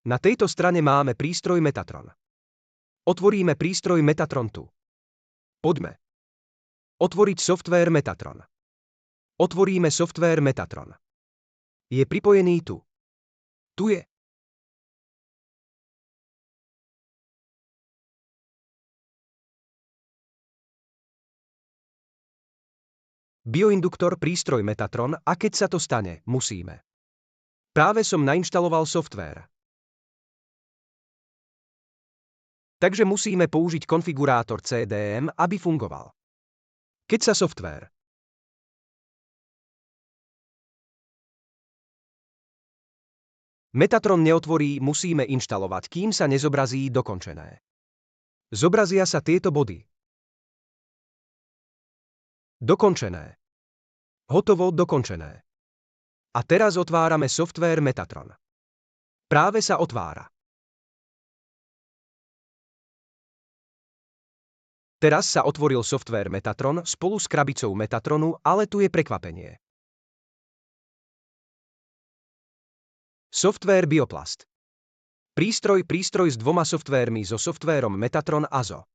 Na tejto strane máme prístroj Metatron. Otvoríme prístroj Metatron tu. Poďme. Otvoriť softvér Metatron. Otvoríme softvér Metatron. Je pripojený tu. Tu je. Bioinduktor prístroj Metatron a keď sa to stane, musíme. Práve som nainštaloval softvér. Takže musíme použiť konfigurátor CDM, aby fungoval. Keď sa softvér Metatron neotvorí, musíme inštalovať, kým sa nezobrazí dokončené. Zobrazia sa tieto body. Dokončené. Hotovo, dokončené. A teraz otvárame softvér Metatron. Práve sa otvára. Teraz sa otvoril softvér Metatron spolu s krabicou Metatronu, ale tu je prekvapenie. Softvér Bioplast. Prístroj s dvoma softvérmi, so softvérom Metatron a so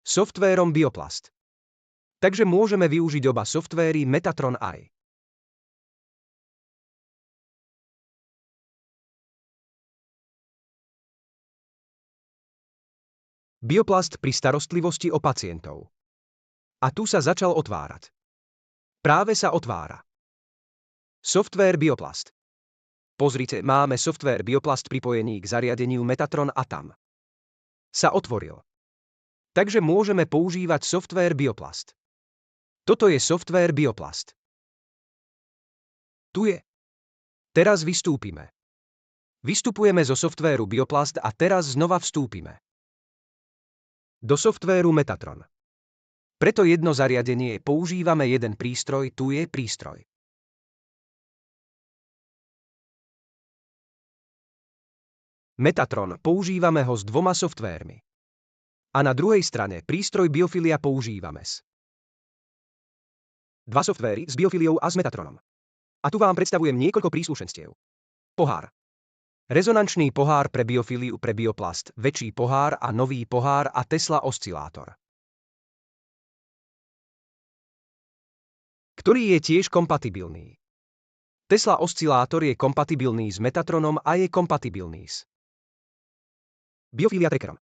softvérom Bioplast. Takže môžeme využiť oba softvéry Metatron aj. Bioplast pri starostlivosti o pacientov. A tu sa začal otvárať. Práve sa otvára. Softvér Bioplast. Pozrite, máme softvér Bioplast pripojený k zariadeniu Metatron a tam sa otvoril. Takže môžeme používať softvér Bioplast. Toto je softvér Bioplast. Tu je. Teraz vystúpime. Vystupujeme zo softvéru Bioplast a teraz znova vstúpime do softvéru Metatron. Preto jedno zariadenie používame jeden prístroj, tu je prístroj. Metatron, používame ho s dvoma softvérmi. A na druhej strane prístroj Biofilia používame s dva softvéry s Biofiliou a s Metatronom. A tu vám predstavujem niekoľko príslušenstiev. Pohár. Rezonančný pohár pre biofiliu pre Bioplast, väčší pohár a nový pohár a Tesla oscilátor, ktorý je tiež kompatibilný. Tesla oscilátor je kompatibilný s Metatronom a je kompatibilný s Biofilia trackerom.